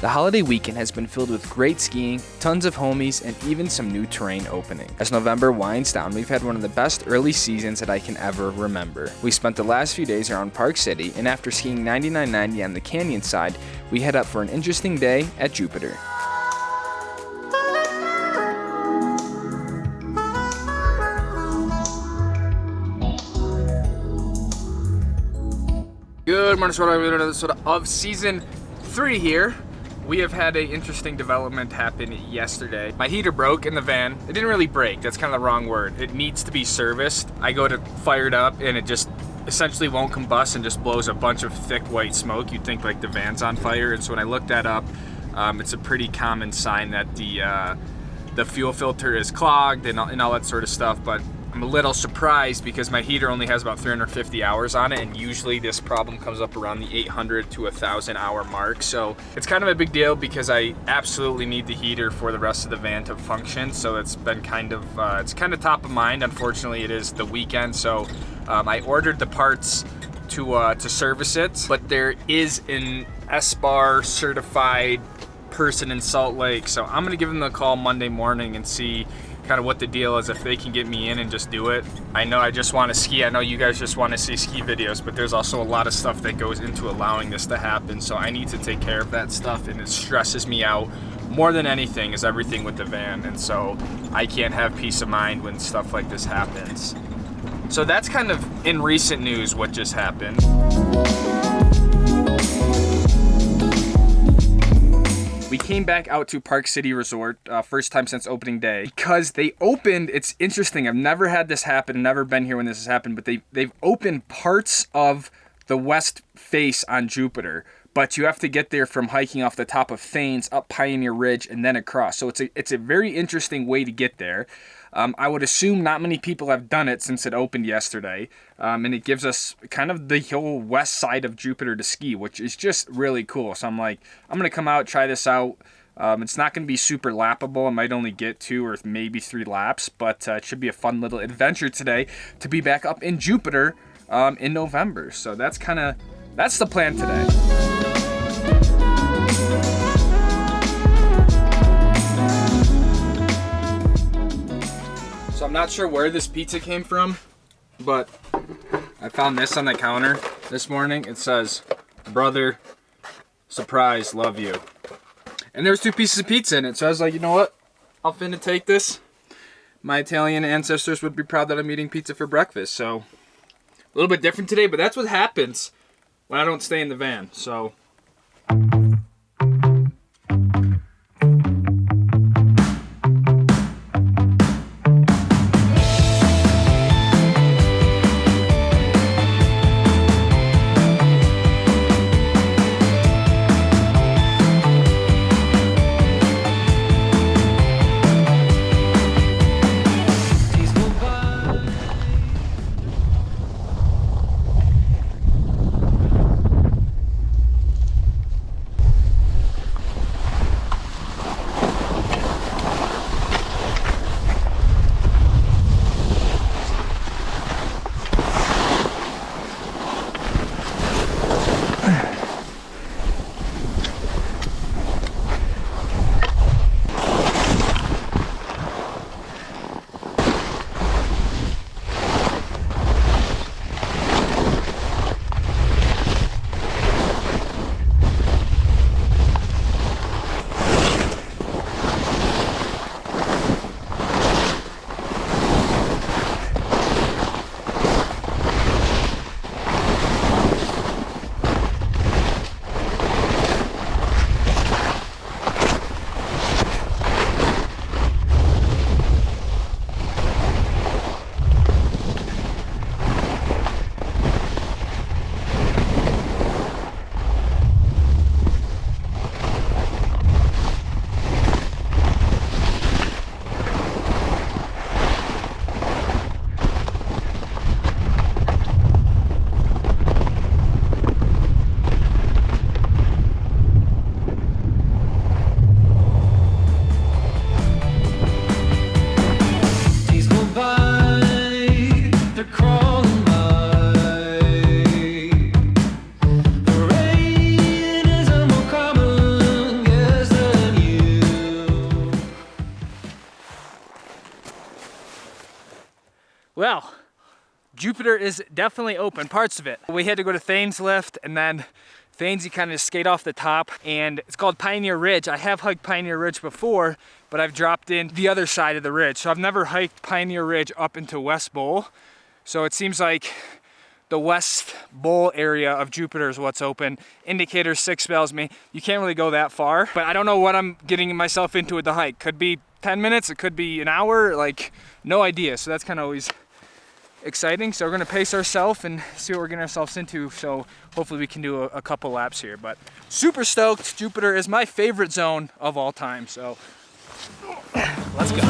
The holiday weekend has been filled with great skiing, tons of homies, and even some new terrain opening. As November winds down, we've had one of the best early seasons that I can ever remember. We spent the last few days around Park City, and after skiing 99.90 on the canyon side, we head up for an interesting day at Jupiter. Good morning, sort of season 3 here. We have had an interesting development happen yesterday. My heater broke in the van. It didn't really break, that's kind of the wrong word. It needs to be serviced. I go to fire it up and it just essentially won't combust and just blows a bunch of thick white smoke. You'd think like the van's on fire. And so when I looked that up, it's a pretty common sign that the fuel filter is clogged and all that sort of stuff. But I'm a little surprised because my heater only has about 350 hours on it, and usually this problem comes up around the 800 to 1,000 hour mark. So it's kind of a big deal because I absolutely need the heater for the rest of the van to function. So it's been kind of top of mind. Unfortunately, it is the weekend, so I ordered the parts to service it, but there is an S-Bar certified person in Salt Lake, so I'm gonna give them a call Monday morning and see kind of what the deal is, if they can get me in and just do it. I know I just want to ski. I know you guys just want to see ski videos, but there's also a lot of stuff that goes into allowing this to happen. So I need to take care of that stuff, and it stresses me out more than anything is everything with the van. And so I can't have peace of mind when stuff like this happens. So that's kind of in recent news what just happened. We came back out to Park City Resort, first time since opening day. Because they opened, it's interesting, I've never had this happen, never been here when this has happened, but they've opened parts of the west face on Jupiter. But you have to get there from hiking off the top of Thaynes, up Pioneer Ridge, and then across. So it's a very interesting way to get there. I would assume not many people have done it since it opened yesterday. And it gives us kind of the whole west side of Jupiter to ski, which is just really cool. So I'm like, I'm going to come out, try this out. It's not going to be super lappable. I might only get 2 or maybe 3 laps, but it should be a fun little adventure today to be back up in Jupiter in November. So that's the plan today. So I'm not sure where this pizza came from, but I found this on the counter this morning. It says, "Brother, surprise, love you." And there's 2 pieces of pizza in it. So I was like, you know what? I'll finna take this. My Italian ancestors would be proud that I'm eating pizza for breakfast. So a little bit different today, but that's what happens when I don't stay in the van. So Well, Jupiter is definitely open, parts of it. We had to go to Thanes lift, and then Thanes you kind of skate off the top, and it's called Pioneer Ridge. I have hiked Pioneer Ridge before, but I've dropped in the other side of the ridge. So I've never hiked Pioneer Ridge up into West Bowl. So it seems like the West Bowl area of Jupiter is what's open. Indicator 6 bells me. You can't really go that far, but I don't know what I'm getting myself into with the hike. Could be 10 minutes, it could be an hour, like no idea. So that's kind of always exciting. So we're gonna pace ourselves and see what we're getting ourselves into. So hopefully we can do a couple laps here, but super stoked. Jupiter is my favorite zone of all time. So let's go.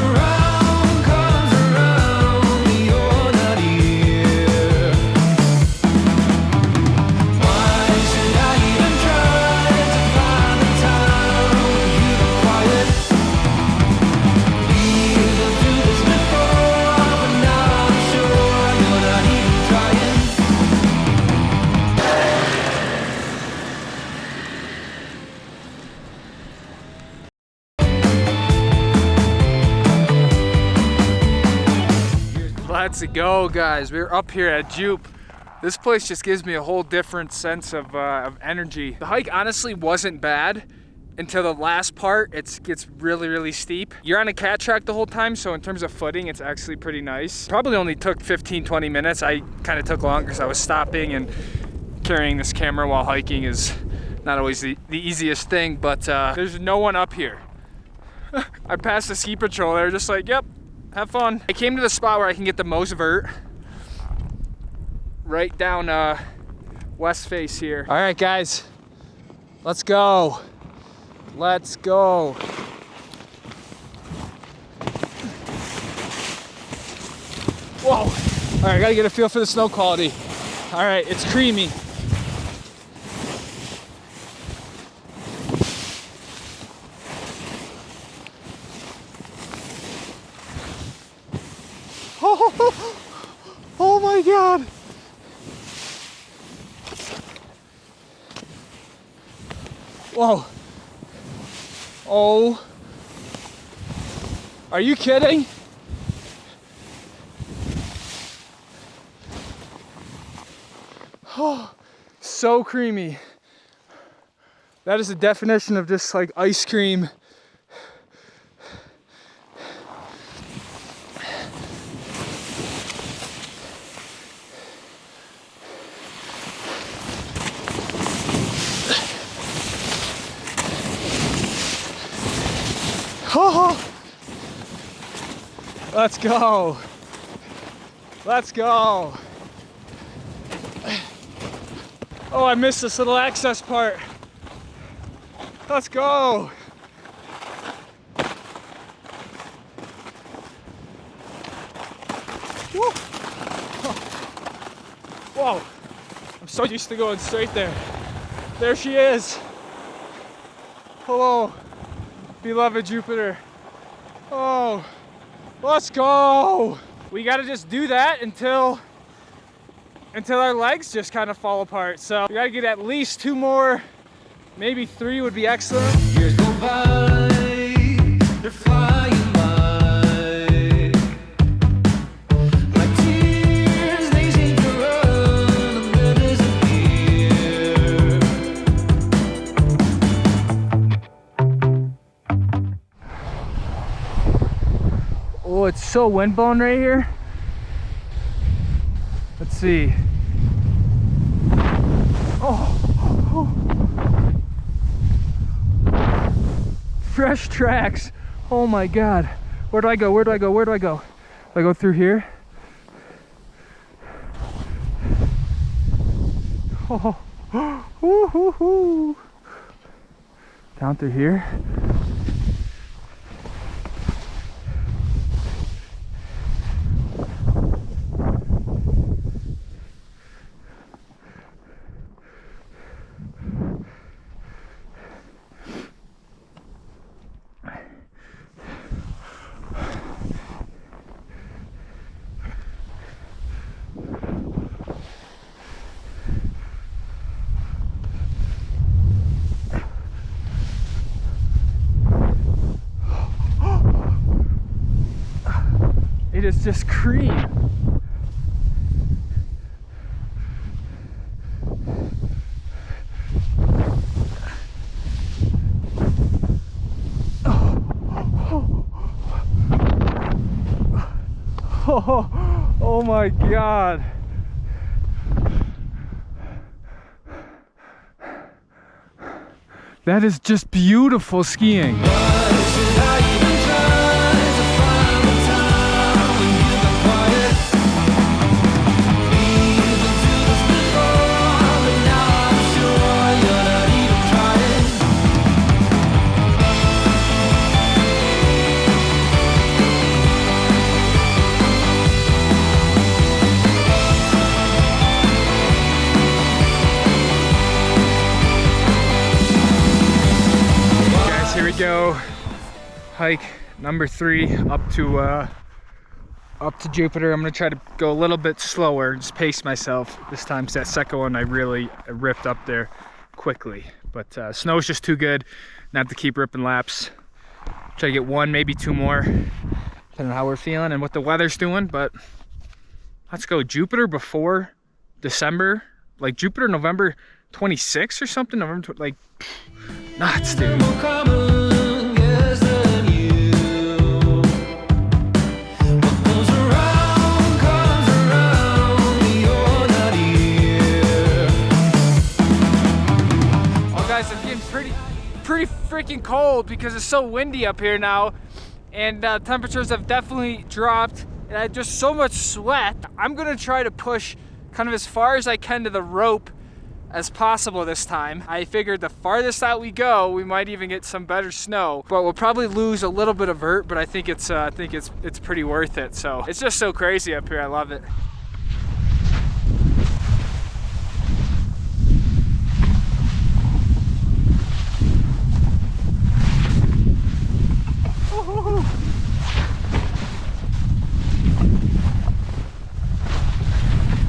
Let's go, guys. We're up here at Jupe. This place just gives me a whole different sense of energy. The hike honestly wasn't bad until the last part. It gets really, really steep. You're on a cat track the whole time, so in terms of footing, it's actually pretty nice. Probably only took 15-20 minutes. I kind of took longer because I was stopping, and carrying this camera while hiking is not always the easiest thing, but there's no one up here. I passed the ski patrol. They're just like, yep, have fun. I came to the spot where I can get the most vert. Right down west face here. All right, guys, let's go. Let's go. Whoa. All right, I gotta get a feel for the snow quality. All right, it's creamy. Oh my God. Whoa. Oh. Are you kidding? Oh, so creamy. That is the definition of just like ice cream. Oh, let's go. Let's go. Oh, I missed this little access part. Let's go. Woo. Whoa, I'm so used to going straight there. There she is. Hello, beloved Jupiter. Oh, let's go. We gotta just do that until our legs just kind of fall apart. So we gotta get at least 2 more, maybe 3 would be excellent. Years go by, they're flying by. Like tears, they seem to run and then disappear. Oh, it's so windblown right here. Let's see. Oh. Fresh tracks. Oh my God. Where do I go? Where do I go? Where do I go? Do I go through here? Oh. Woo-hoo-hoo. Down through here. It is just cream. Oh my God. That is just beautiful skiing. Here we go, hike number 3 up to Jupiter. I'm gonna try to go a little bit slower, just pace myself this time. So that second one I really ripped up there quickly, but snow's just too good not to keep ripping laps. Try to get 1, maybe 2 more, depending on how we're feeling and what the weather's doing. But let's go. Jupiter before December, like Jupiter November 26th or something. November like nuts, dude. Guys, I'm getting pretty freaking cold because it's so windy up here now, and temperatures have definitely dropped, and I had just so much sweat. I'm gonna try to push kind of as far as I can to the rope as possible this time. I figured the farthest out we go, we might even get some better snow, but we'll probably lose a little bit of vert, but I think it's pretty worth it. So it's just so crazy up here. I love it.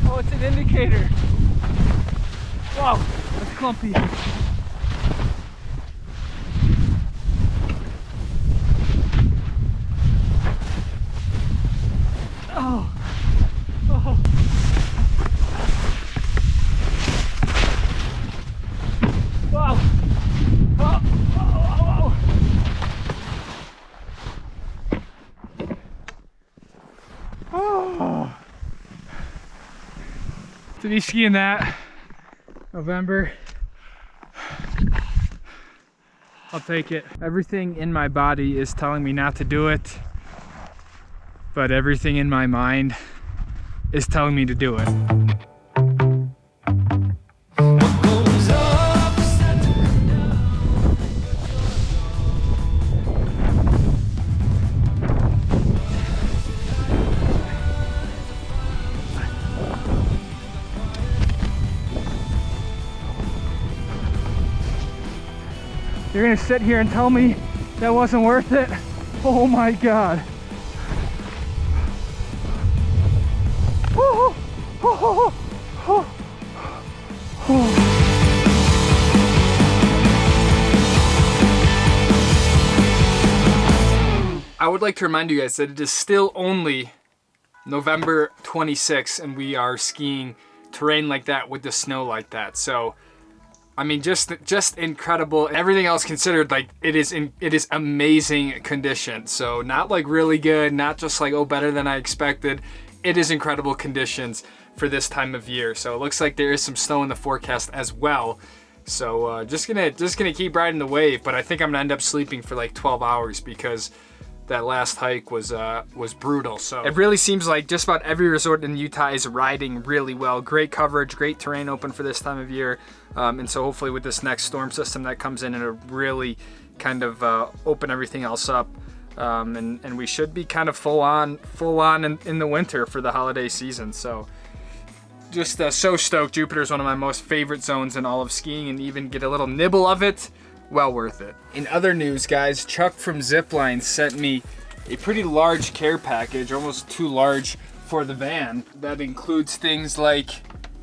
Oh, it's an indicator. Wow, that's clumpy. Oh. Oh. Wow. Oh. Oh. Oh. Oh. To be skiing that November, I'll take it. Everything in my body is telling me not to do it, but everything in my mind is telling me to do it. You're gonna sit here and tell me that wasn't worth it? Oh my God. Oh, oh, oh, oh. I would like to remind you guys that it is still only November 26th and we are skiing terrain like that with the snow like that. So I mean, just incredible. Everything else considered, like it is amazing condition. So not like really good, not just like, oh, better than I expected. It is incredible conditions for this time of year. So it looks like there is some snow in the forecast as well. So just gonna keep riding the wave. But I think I'm gonna end up sleeping for like 12 hours because that last hike was brutal. So it really seems like just about every resort in Utah is riding really well. Great coverage, great terrain open for this time of year. And so hopefully with this next storm system that comes in, it'll really kind of open everything else up. And we should be kind of full on in the winter for the holiday season. So just so stoked. Jupiter is one of my most favorite zones in all of skiing, and even get a little nibble of it, well worth it. In other news, guys, Chuck from Zipline sent me a pretty large care package, almost too large for the van. That includes things like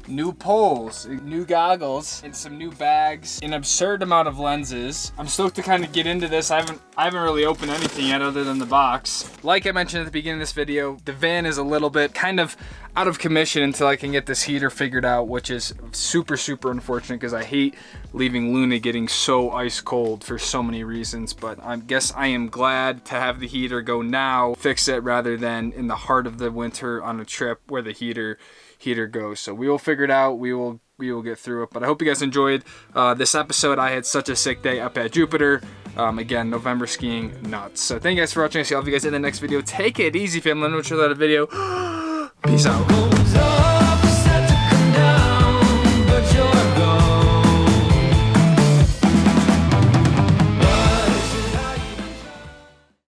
new poles, new goggles, and some new bags, an absurd amount of lenses. I'm stoked to kind of get into this. I haven't really opened anything yet other than the box. Like I mentioned at the beginning of this video, the van is a little bit kind of out of commission until I can get this heater figured out, which is super, super unfortunate because I hate leaving Luna getting so ice cold for so many reasons. But I guess I am glad to have the heater go now, fix it rather than in the heart of the winter on a trip where the heater goes. So we will figure it out. We will get through it. But I hope you guys enjoyed this episode. I had such a sick day up at Jupiter. Again, November skiing nuts. So thank you guys for watching. I'll see all of you guys in the next video. Take it easy, family. Let me know what you thought of the video. Peace out.